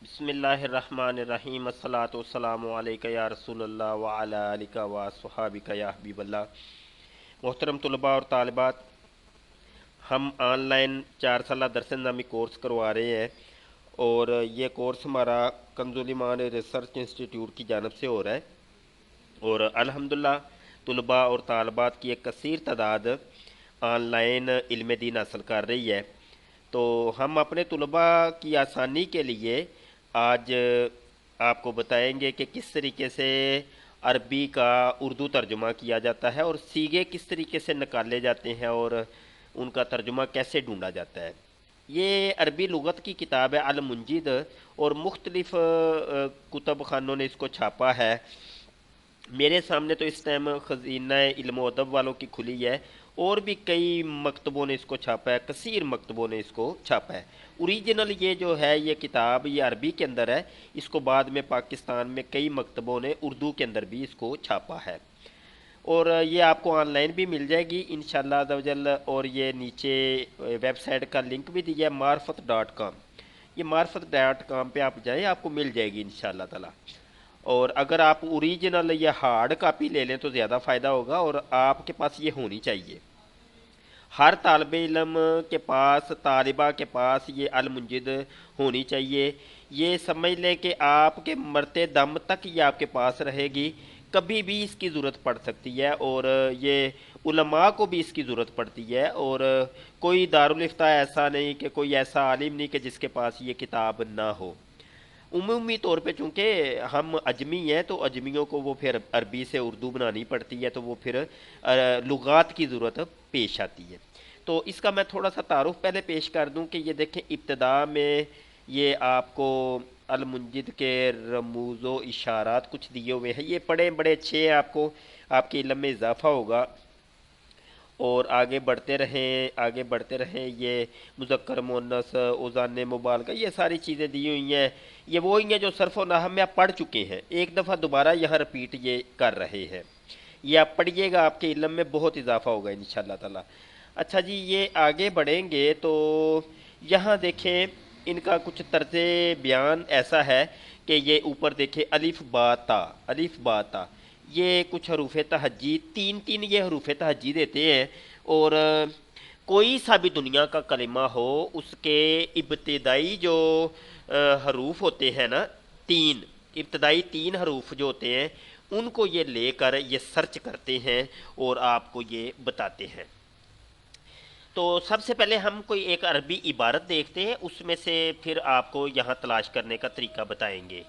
बिस्मिल्लाहिर्रहमानिर्रहीम अस्सलातु वस्सलामु अलैका या रसूल अल्लाह व अला आलिका व अस्हाबिका या हबीब अल्लाह। मोहतरम तलबा और तालिबात, हम ऑनलाइन 4 साला दरस नामी कोर्स करवा रहे हैं और ये कोर्स हमारा कंजुल ईमान रिसर्च इंस्टीट्यूट की जानब से हो रहा है और अल्हम्दुलिल्लाह तलबा और तालबात की एक कसीर तादाद ऑनलाइन इल्म दीन हासिल कर रही है। तो हम अपने तलबा की आसानी के लिए आज आपको बताएंगे कि किस तरीके से अरबी का उर्दू तर्जुमा किया जाता है और सीगे किस तरीके से निकाले जाते हैं और उनका तर्जुमा कैसे ढूंढा जाता है। ये अरबी लुगत की किताब है अल मुंजिद और मुख्तलिफ कुतब खानों ने इसको छापा है। मेरे सामने तो इस टाइम खजीना इल्म व अदब वालों की खुली है और भी कई मकतबों ने इसको छापा है, कसीर मकतबों ने इसको छापा है। ओरिजिनल ये जो है ये किताब ये अरबी के अंदर है, इसको बाद में पाकिस्तान में कई मकतबों ने उर्दू के अंदर भी इसको छापा है और ये आपको ऑनलाइन भी मिल जाएगी इंशाअल्लाह अज़्ज़वजल। और ये नीचे वेबसाइट का लिंक भी दिया है मार्फत.com। ये मार्फत.com पे आप जाएँ, आपको मिल जाएगी इंशाअल्लाह ताला। और अगर आप ओरिजिनल या हार्ड कापी ले लें तो ज़्यादा फ़ायदा होगा और आपके पास ये होनी चाहिए। हर तालब इल्म के पास, तालिबा के पास ये अल मुंजिद होनी चाहिए। ये समझ लें कि आपके मरते दम तक ये आपके पास रहेगी, कभी भी इसकी ज़रूरत पड़ सकती है और ये उलमा को भी इसकी ज़रूरत पड़ती है। और कोई दारुल इफ्ता ऐसा नहीं कि कोई ऐसा आलिम नहीं कि जिसके पास ये किताब ना हो। उमूमी तौर पे चूँकि हम अजमी हैं तो अजमियों को वो फिर अरबी से उर्दू बनानी पड़ती है, तो वो फिर लुगात की ज़रूरत पेश आती है। तो इसका मैं थोड़ा सा तारुफ पहले पेश कर दूं कि ये देखें इब्तदा में ये आपको अल मुंजिद के रमूज़ो इशारात कुछ दिए हुए हैं। ये पढ़े बड़े अच्छे हैं, आपको आपके इल्म में इजाफ़ा होगा और आगे बढ़ते रहें, आगे बढ़ते रहें। ये मुज़क्कर मुअन्नस औज़ान मुबालगा ये सारी चीज़ें दी हुई हैं। ये वो ही हैं जो सर्फ़ व नहव में आप पढ़ चुके हैं, एक दफ़ा दोबारा यहाँ रिपीट ये कर रहे हैं। ये आप पढ़िएगा, आपके इल्म में बहुत इजाफ़ा होगा इंशाअल्लाह ताला। अच्छा जी, ये आगे बढ़ेंगे तो यहाँ देखें इनका कुछ तर्ज़ बयान ऐसा है कि ये ऊपर देखें अलिफ बा ता, अलिफ बा ता, ये कुछ हरूफ तहज्जी तीन तीन ये हरूफ तहज्जी देते हैं और कोई सा भी दुनिया का कलिमा हो उसके इब्तदाई जो हरूफ होते हैं ना, तीन इब्तदाई तीन हरूफ जो होते हैं उनको ये लेकर ये सर्च करते हैं और आपको ये बताते हैं। तो सबसे पहले हम कोई एक अरबी इबारत देखते हैं, उसमें से फिर आपको यहाँ तलाश करने का तरीका बताएंगे।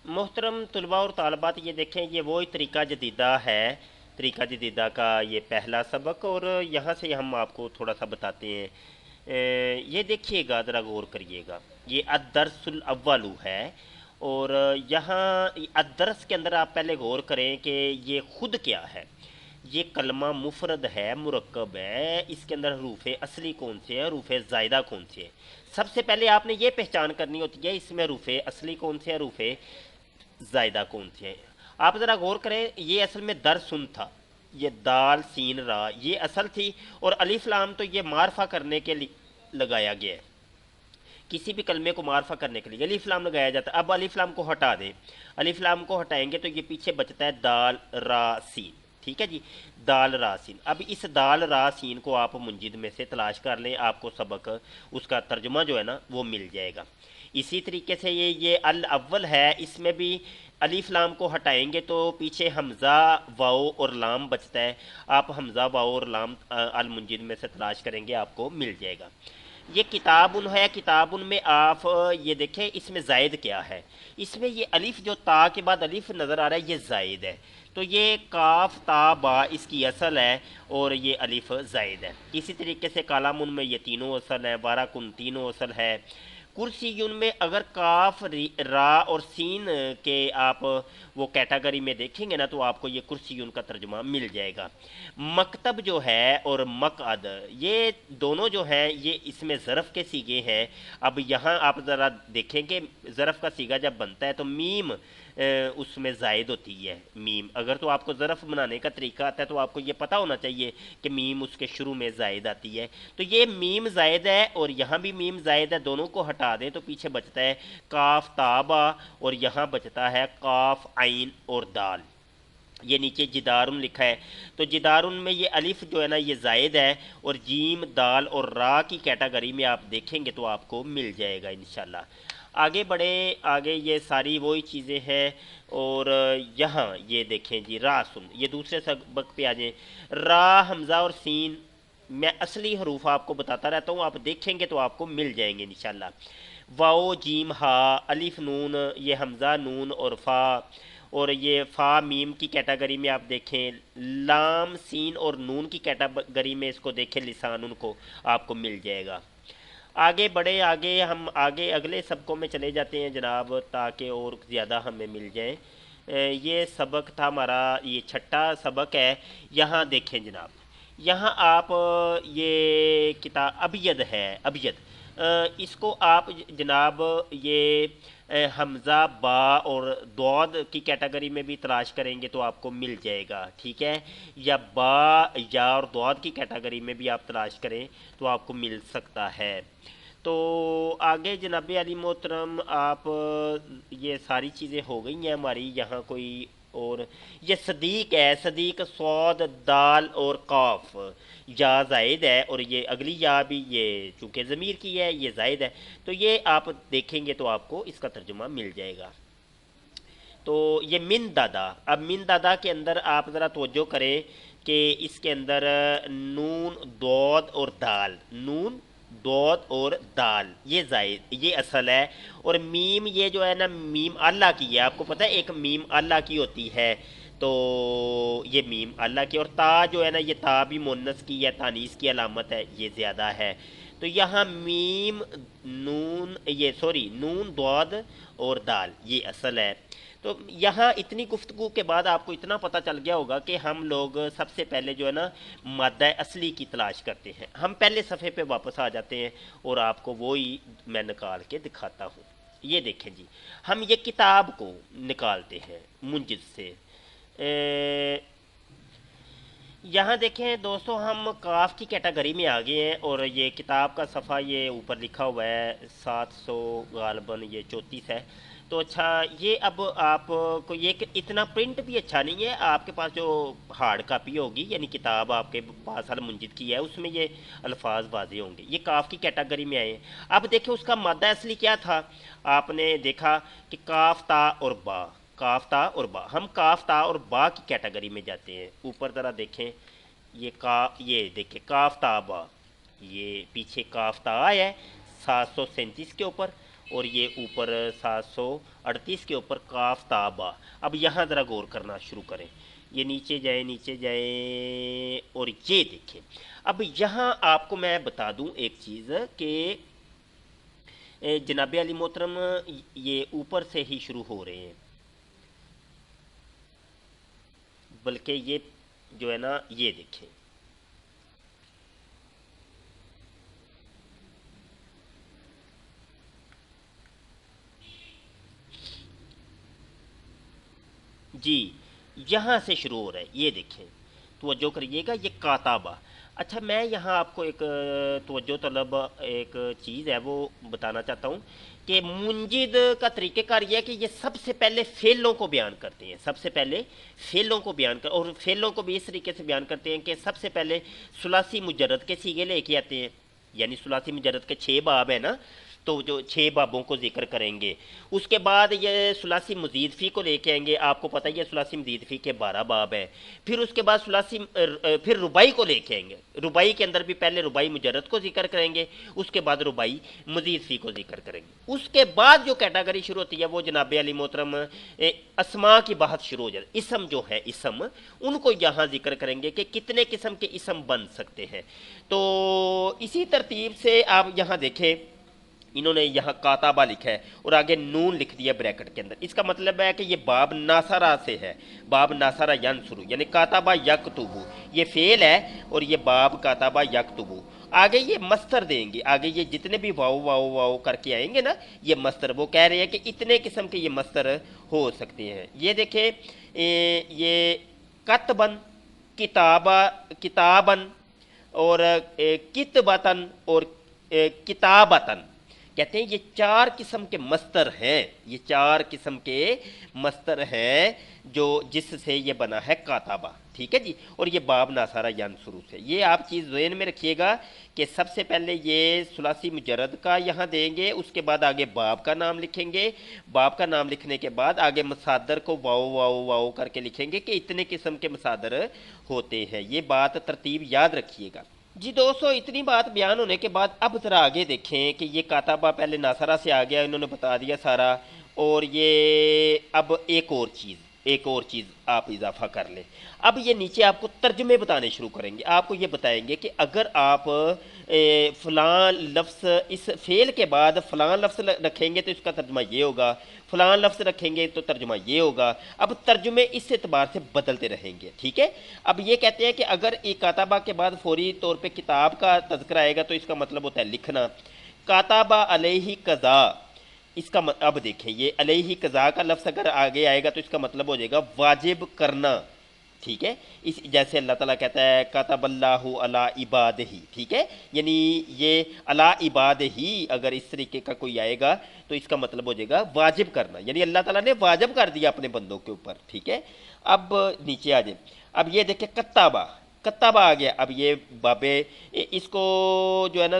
मोहतरम तलबा और तालबात, ये देखें ये वही तरीका जदीदा है, तरीका जदीदा का ये पहला सबक और यहाँ से हम आपको थोड़ा सा बताते हैं। ये देखिएगा, ज़रा गौर करिएगा, ये अदरसुल अव्वलु है और यहाँ अदरस के अंदर आप पहले गौर करें कि ये खुद क्या है। ये कलमा मुफरद है, मुरक्कब है, इसके अंदर हरूफ असली कौन से हैं, हरूफ ज़ायदा कौन से हैं। सबसे पहले आपने ये पहचान करनी होती है इसमें हरूफ असली कौन से हैं, हरूफ ज़ायदा कौन से हैं। आप ज़रा गौर करें, ये असल में दरसुन था, ये दाल सीन रा ये असल थी और अलिफ लाम तो ये मारफा करने के लिए लगाया गया है। किसी भी कलमे को मारफा करने के लिए अलिफ लाम लगाया जाता है। अब अलिफ लाम को हटा दें, अलिफ लाम को हटाएंगे तो ये पीछे बचता है दाल रा सीन। ठीक है जी, दाल रासीन। अब इस दाल रासीन को आप मुंजिद में से तलाश कर लें, आपको सबक उसका तर्जुमा जो है ना वो मिल जाएगा। इसी तरीके से ये अल अव्वल है, इसमें भी अलिफ लाम को हटाएंगे तो पीछे हमज़ा वाओ और लाम बचता है। आप हमज़ा वाओ और लाम अल मुंजिद में से तलाश करेंगे, आपको मिल जाएगा। ये किताबुन है, किताबुन में आप ये देखें इसमें जायद क्या है। इसमें ये अलिफ जो ता के बाद अलिफ नज़र आ रहा है ये जायद है, तो ये काफ ता बा इसकी असल है और ये अलिफ जायद है। इसी तरीके से कालामुन में ये तीनों असल है, बाराकुन तीनों असल है। कुर्सीयुन में अगर काफ रा और सीन के आप वो कैटेगरी में देखेंगे ना तो आपको ये कुर्सीयुन का तर्जुमा मिल जाएगा। मकतब जो है और मकअद ये दोनों जो हैं ये इसमें ज़रफ़ के सीगे हैं। अब यहाँ आप ज़रा देखें कि ज़रफ़ का सीगा जब बनता है तो मीम उसमें ज़ायद होती है मीम। अगर तो आपको ज़रफ़ बनाने का तरीका आता है तो आपको ये पता होना चाहिए कि मीम उसके शुरू में ज़ायद आती है। तो ये मीम ज़ायद है और यहाँ भी मीम ज़ायद है, दोनों को हटा दें तो पीछे बचता है काफ ताबा और यहाँ बचता है काफ आइन और दाल। ये नीचे जिदारुन लिखा है, तो जिदारुन में ये अलिफ जो है ना ये ज़ायद है और जीम दाल और रा की कैटेगरी में आप देखेंगे तो आपको मिल जाएगा इंशाल्लाह। आगे बढ़े, आगे ये सारी वही चीज़ें हैं। और यहाँ ये देखें जी रा सुन, ये दूसरे सबक पे आ जाए। रा हमज़ा और सीन, मैं असली हरूफ आपको बताता रहता हूँ, आप देखेंगे तो आपको मिल जाएंगे इंशाल्लाह। वाओ जीम हा अलिफ नून, ये हमज़ा नून और फ़ा, और ये फ़ा मीम की कैटेगरी में आप देखें। लाम सीन और नून की कैटेगरी में इसको देखें लिसान, उनको आपको मिल जाएगा। आगे बढ़े, आगे हम आगे अगले सबकों में चले जाते हैं जनाब, ताकि और ज़्यादा हमें मिल जाए। ये सबक था हमारा, ये छठा सबक है। यहाँ देखें जनाब, यहाँ आप ये किताब अबयद है, अबयद, इसको आप जनाब ये हमज़ा बा और दौद की कैटेगरी में भी तलाश करेंगे तो आपको मिल जाएगा, ठीक है। या बा या और दौद की कैटेगरी में भी आप तलाश करें तो आपको मिल सकता है। तो आगे जनाब अली मोहतरम, आप ये सारी चीज़ें हो गई हैं हमारी। यहाँ कोई और ये सदीक है, सदीक सौद दाल और काफ, या जायद है और ये अगली या भी ये चूँकि ज़मीर की है ये जायद है, तो ये आप देखेंगे तो आपको इसका तर्जुमा मिल जाएगा। तो ये मिन दादा, अब मिन दादा के अंदर आप ज़रा तवज्जो करें कि इसके अंदर नून दौद और दाल, नून दौद और दाल ये जायद, ये असल है। और मीम ये जो है ना मीम अल्लाह की है, आपको पता है एक मीम अल्लाह की होती है, तो ये मीम अल्लाह की। और ता जो है ना ये ता भी मुन्नस की या तानीस की अलामत है, ये ज़्यादा है। तो यहाँ मीम नून, ये सॉरी नून दौद और दाल ये असल है। तो यहाँ इतनी गुफ्तगू के बाद आपको इतना पता चल गया होगा कि हम लोग सबसे पहले जो है ना मादा असली की तलाश करते हैं। हम पहले सफ़े पे वापस आ जाते हैं और आपको वही मैं निकाल के दिखाता हूँ। ये देखें जी, हम ये किताब को निकालते हैं मुंजिद से। यहाँ देखें दोस्तों, हम काफ की कैटेगरी में आ गए हैं और ये किताब का सफ़ा ये ऊपर लिखा हुआ है 700 गालबन ये 34 है। तो अच्छा, ये अब आपको ये इतना प्रिंट भी अच्छा नहीं है, आपके पास जो हार्ड कापी होगी यानी किताब आपके पास अल मुंजिद की है उसमें ये अल्फाज वाज़े होंगे। ये काफ की कैटेगरी में आए हैं। अब देखें उसका मादा असली क्या था, आपने देखा कि काफ ता और बा, काफ ता और बा, हम काफ ता और बा की कैटेगरी में जाते हैं। ऊपर ज़रा देखें, ये देखें काफ ता बा, ये पीछे काफ ता है 737 के ऊपर और ये ऊपर 738 के ऊपर काफ ताबा। अब यहाँ ज़रा गौर करना शुरू करें, ये नीचे जाए नीचे जाए और ये देखें। अब यहाँ आपको मैं बता दूँ एक चीज़ कि जनाब अली मोहतरम ये ऊपर से ही शुरू हो रहे हैं, बल्कि ये जो है ना ये देखें, जी यहाँ से शुरू हो रहा है, ये देखें, तवज्जो करिएगा, ये काताबा। अच्छा, मैं यहाँ आपको एक तवज्जो तलब एक चीज़ है वो बताना चाहता हूँ कि मुंजिद का तरीक़ेकार यह है कि ये सबसे पहले फ़ेलों को बयान करते हैं, सबसे पहले फ़ेलों को बयान कर, और फ़ेलों को भी इस तरीके से बयान करते हैं कि सबसे पहले सुलासी मुजर्रद के सीगे लेके आते हैं, यानी सुलासी मुजर्रद के 6 बाब है ना, तो जो 6 बाबों को जिक्र करेंगे। उसके बाद ये सुलासी मजीद फ़ी को लेके आएंगे, आपको पता ही है सुलासी मजीद फ़ी के 12 बाब है। फिर उसके बाद फिर रुबाई को लेके आएंगे, रुबाई के अंदर भी पहले रुबाई मुजर्रद को जिक्र करेंगे, उसके बाद रुबाई मजीद फ़ी को जिक्र करेंगे। उसके बाद जो कैटेगरी शुरू होती है वो जनाब अली मोहतरम अस्मा की बात शुरू हो जाती है, इसम जो है इसम, उनको यहाँ जिक्र करेंगे कि कितने किस्म के इसम बन सकते हैं। तो इसी तरतीब से आप यहाँ देखें, इन्होंने यहाँ काताबा लिखा है और आगे नून लिख दिया ब्रैकेट के अंदर। इसका मतलब है कि ये बाब नासारा से है, बाब नासारा यनसुरु, यानी काताबा यकतुबु, ये फेल है और ये बाब काताबा यकतुबु। آگے یہ مستر دیں گے، آگے یہ جتنے بھی واؤ واؤ واؤ کر کے آئیں گے نا یہ مستر، وہ کہہ رہے ہیں کہ اتنے قسم کے یہ مستر ہو سکتے ہیں۔ یہ دیکھیں یہ کتبن، کتابہ، کتابن، اور کتبتن، اور کتابتن، کہتے ہیں یہ 4 قسم کے مستر ہیں، یہ 4 قسم کے مستر ہیں جو جس سے یہ بنا ہے کاتابہ، ٹھیک ہے جی۔ اور یہ باب ناصارہ شروع سے، یہ آپ چیز ذہن میں رکھیے گا کہ سب سے پہلے یہ ثلاثی مجرد کا یہاں دیں گے، اس کے بعد آگے باب کا نام لکھیں گے، باب کا نام لکھنے کے بعد آگے مصادر کو واؤ واؤ واؤ کر کے لکھیں گے کہ اتنے قسم کے مصادر ہوتے ہیں۔ یہ بات ترتیب یاد رکھیے گا جی دوستو۔ اتنی بات بیان ہونے کے بعد اب ذرا آگے دیکھیں کہ یہ کاتبہ پہلے ناصرہ سے آ گیا، انہوں نے بتا دیا سارا، اور یہ اب ایک اور چیز آپ اضافہ کر لیں۔ اب یہ نیچے آپ کو ترجمے بتانے شروع کریں گے، آپ کو یہ بتائیں گے کہ اگر آپ فلاں لفظ اس فعل کے بعد فلاں لفظ رکھیں گے تو اس کا ترجمہ یہ ہوگا، فلاں لفظ رکھیں گے تو ترجمہ یہ ہوگا۔ اب ترجمے اس اعتبار سے بدلتے رہیں گے، ٹھیک ہے۔ اب یہ کہتے ہیں کہ اگر ایک کاتبہ کے بعد فوری طور پہ کتاب کا تذکرہ آئے گا تو اس کا مطلب ہوتا ہے لکھنا۔ کاتبہ علیہ قضا، اس کا اب دیکھیں یہ علیہ قضا کا لفظ اگر آگے آئے گا تو اس کا مطلب ہو جائے گا واجب کرنا، ٹھیک ہے۔ جیسے اللہ تعالیٰ کہتا ہے کتب اللہ علی عبادہ، ٹھیک ہے، یعنی یہ علی عبادہ اگر اس طریقے کا کوئی آئے گا تو اس کا مطلب ہو جائے گا واجب کرنا، یعنی اللہ تعالیٰ نے واجب کر دیا اپنے بندوں کے اوپر، ٹھیک ہے۔ اب نیچے آ جائیں، اب یہ دیکھیں کتابہ آ گیا، اب یہ بابے اس کو جو ہے نا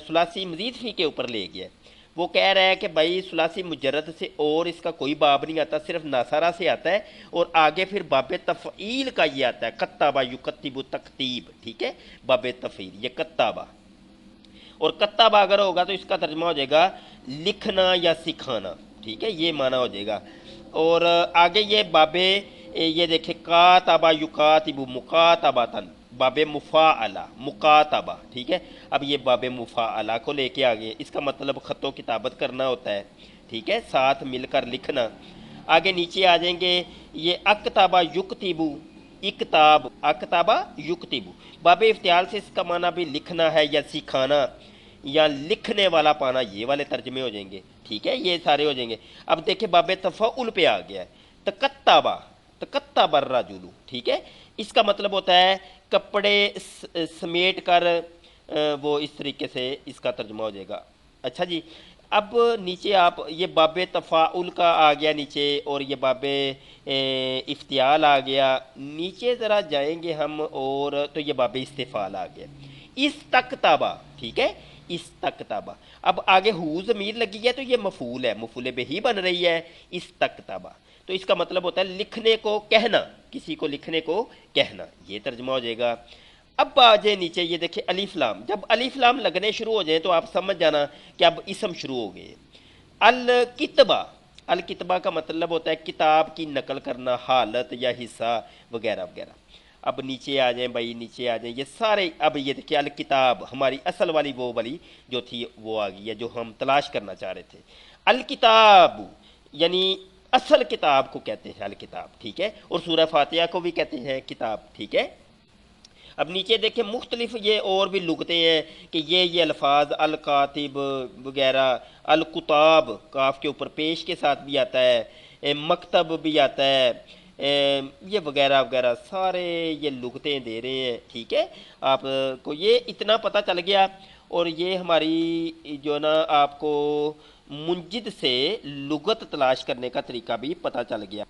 ثلاثی مزید فی کے اوپر لے گیا، وہ کہہ رہا ہے کہ بھائی ثلاثی مجرد سے اور اس کا کوئی باب نہیں آتا، صرف ناصرہ سے آتا ہے، اور آگے پھر باب تفعیل کا یہ آتا ہے، کتابہ یکتب تکتیب، ٹھیک ہے، باب تفعیل یہ کتابہ، اور کتابہ اگر ہوگا تو اس کا ترجمہ ہو جائے گا لکھنا یا سکھانا، ٹھیک ہے، یہ معنی ہو جائے گا۔ اور آگے یہ باب یہ دیکھیں کاتبہ یکاتب مکاتبتن، باب مفاعلہ مکاتبہ، ٹھیک ہے۔ اب یہ باب مفاعلہ کو لے کے آگے، اس کا مطلب خط و کتابت کرنا ہوتا ہے، ٹھیک ہے، ساتھ مل کر لکھنا۔ آگے نیچے آ جائیں گے یہ اکتبہ یکتبو، اکتاب اکتبہ یکتبو، باب افتعال سے اس کا معنی بھی لکھنا ہے یا سکھانا یا لکھنے والا پانا، یہ والے ترجمے ہو جائیں گے، ٹھیک ہے، یہ سارے ہو جائیں گے۔ اب دیکھیں باب تفعل پہ آ گیا ہے، تکتب الرجل، ٹھیک ہے، اس کا مطلب ہوتا ہے کپڑے سمیٹ کر، وہ اس طریقے سے اس کا ترجمہ ہو جائے گا۔ اچھا جی، اب نیچے آپ یہ باب تفاعل کا آ گیا نیچے، اور یہ باب افتعال آ گیا، نیچے ذرا جائیں گے ہم اور تو یہ باب استفعال آ گیا، استکتبہ، ٹھیک ہے، استکتبہ۔ اب آگے ہو ضمیر لگی ہے تو یہ مفعول ہے، مفعول بہ بن رہی ہے استکتبہ، تو اس کا مطلب ہوتا ہے لکھنے کو کہنا، کسی کو لکھنے کو کہنا، یہ ترجمہ ہو جائے گا۔ اب آ جائے نیچے یہ دیکھیں الف لام، جب الف لام لگنے شروع ہو جائیں تو آپ سمجھ جانا کہ اب اسم شروع ہو گئے۔ الکتبہ، الکتبہ کا مطلب ہوتا ہے کتاب کی نقل کرنا، حالت یا حصہ وغیرہ وغیرہ۔ اب نیچے آ جائیں بھائی، نیچے آ جائیں یہ سارے، اب یہ دیکھیں الکتاب ہماری اصل والی وہ والی جو تھی وہ آ گئی ہے جو ہم تلاش کرنا چاہ رہے تھے۔ الکتاب یعنی اصل کتاب کو کہتے ہیں الکتاب، ٹھیک ہے، اور سورہ فاتحہ کو بھی کہتے ہیں کتاب، ٹھیک ہے۔ اب نیچے دیکھیں مختلف یہ اور بھی لغتیں ہیں کہ یہ الفاظ الکاتب وغیرہ، الکتاب کاف کے اوپر پیش کے ساتھ بھی آتا ہے، مکتب بھی آتا ہے، یہ وغیرہ وغیرہ سارے یہ لغتیں دے رہے ہیں، ٹھیک ہے۔ آپ کو یہ اتنا پتہ چل گیا، اور یہ ہماری جو ہے نا آپ کو منجد سے لغت تلاش کرنے کا طریقہ بھی پتہ چل گیا۔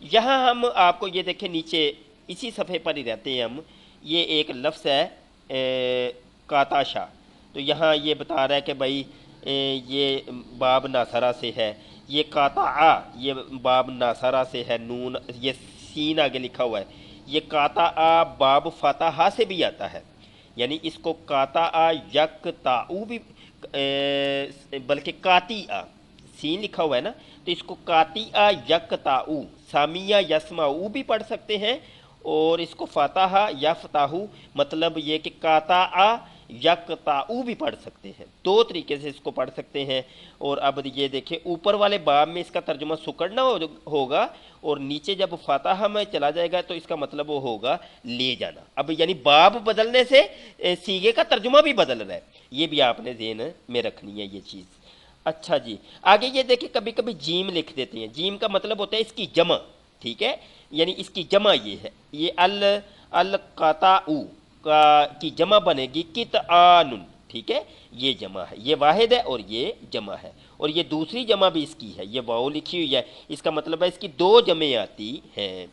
یہاں ہم آپ کو یہ دیکھیں نیچے اسی صفحے پر ہی رہتے ہیں ہم، یہ ایک لفظ ہے کاتاشا، تو یہاں یہ بتا رہا ہے کہ بھائی یہ باب ناصرہ سے ہے، یہ کاتعا یہ باب ناصرہ سے ہے، نون یہ سین آگے لکھا ہوا ہے، یہ کاتعا باب فتحہ سے بھی آتا ہے، یعنی اس کو کاتعا یک تاؤ بھی بلکہ کاتیعہ سین لکھا ہوا ہے نا، تو اس کو کاتیعہ یک تاؤ سامیہ یسمعو بھی پڑھ سکتے ہیں، اور اس کو فاتحہ یا فتحو، مطلب یہ کہ کاتعا यकताऊ भी पढ़ सकते हैं, दो तरीके से इसको पढ़ सकते हैं। और अब ये देखें ऊपर वाले बाब में इसका तर्जुमा सुकड़ना होगा, और नीचे जब फातहा में चला जाएगा तो इसका मतलब वो होगा ले जाना। अब यानी बाब बदलने से सीगे का तर्जुमा भी बदल रहा है, ये भी आपने ज़हन में रखनी है ये चीज़। अच्छा जी, आगे ये देखिए कभी कभी जीम लिख देते हैं, जीम का मतलब होता है इसकी जमा, ठीक है, यानी इसकी जमा ये है, ये अल कताऊ का की जमा बनेगी कितआनुन, ठीक है, ये जमा है, ये वाहिद है और ये जमा है, और ये दूसरी जमा भी इसकी है, ये वाओ लिखी हुई है, इसका मतलब है इसकी दो जमे आती हैं।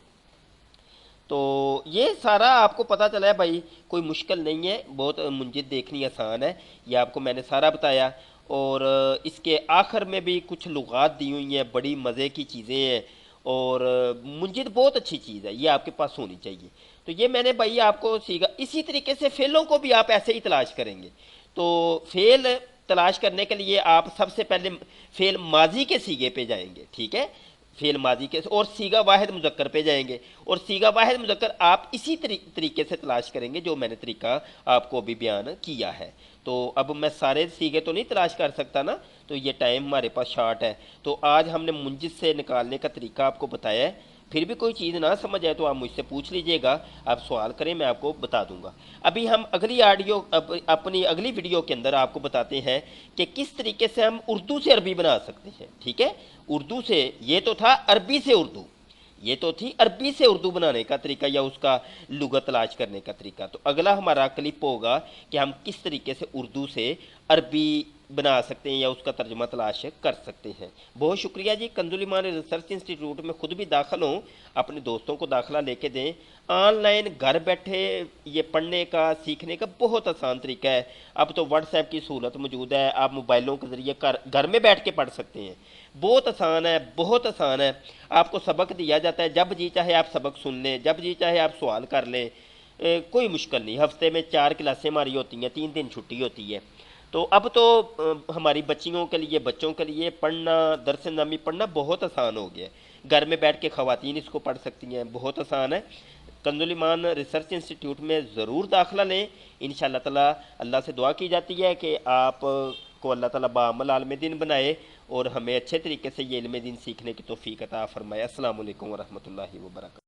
तो ये सारा आपको पता चला है भाई, कोई मुश्किल नहीं है, बहुत मुंजिद देखनी आसान है, ये आपको मैंने सारा बताया। और इसके आखिर में भी कुछ लुगात दी हुई हैं, बड़ी मज़े की चीज़ें हैं, और मुंजिद बहुत अच्छी चीज़ है, ये आपके पास होनी चाहिए। तो ये मैंने भाई आपको सीखा। इसी तरीके से फ़ेलों को भी आप ऐसे ही तलाश करेंगे। तो फ़ेल तलाश करने के लिए आप सबसे पहले फ़ेल माजी के सीगे पे जाएंगे, ठीक है, फ़ेल माजी के, और सीगा वाहिद मुज़क्कर पे जाएंगे, और सीगा वाहिद मुज़क्कर आप इसी तरीके से तलाश करेंगे जो मैंने तरीका आपको अभी बयान किया है। तो अब मैं सारे सीगे तो नहीं तलाश कर सकता ना, तो ये टाइम हमारे पास शॉर्ट है। तो आज हमने मुंजिद से निकालने का तरीका आपको बताया है। फिर भी कोई चीज़ ना समझ आए तो आप मुझसे पूछ लीजिएगा, आप सवाल करें, मैं आपको बता दूंगा। अभी हम अगली अपनी अगली वीडियो के अंदर आपको बताते हैं कि किस तरीके से हम उर्दू से अरबी बना सकते हैं, ठीक है। उर्दू से, ये तो था अरबी से उर्दू, ये तो थी अरबी से उर्दू बनाने का तरीका या उसका लुगत तलाश करने का तरीका। तो अगला हमारा क्लिप होगा कि हम किस तरीके से उर्दू से अरबी बना सकते हैं या उसका तर्जुमा तलाश कर सकते हैं। बहुत शुक्रिया जी। कंजुल ईमान रिसर्च इंस्टीट्यूट में खुद भी दाखिल हों, अपने दोस्तों को दाखिला लेके दें। ऑनलाइन घर बैठे ये पढ़ने का सीखने का बहुत आसान तरीका है। अब तो व्हाट्सएप की सहूलत मौजूद है, आप मोबाइलों के ज़रिए घर में बैठ के पढ़ सकते हैं। बहुत आसान है, बहुत आसान है। आपको सबक दिया जाता है, जब जी चाहे आप सबक सुन लें, जब जी चाहे आप सवाल कर लें, कोई मुश्किल नहीं। हफ्ते में 4 क्लासें हमारी होती हैं, 3 दिन छुट्टी होती है। तो अब तो हमारी बच्चियों के लिए, बच्चों के लिए पढ़ना, दरस नामी पढ़ना बहुत आसान हो गया है। घर में बैठ के ख़वातीन इसको पढ़ सकती हैं, बहुत आसान है। कंजुल ईमान रिसर्च इंस्टीट्यूट में ज़रूर दाखिला लें। इंशाअल्लाह ताला अल्लाह से दुआ की जाती है कि आप को अल्लाह ताला बाअमल आलिम दीन बनाए और हमें अच्छे तरीके से ये इल्म दीन सीखने की तौफीक अता फरमाए। अस्सलामु अलैकुम व रहमतुल्लाहि व बरकातहू।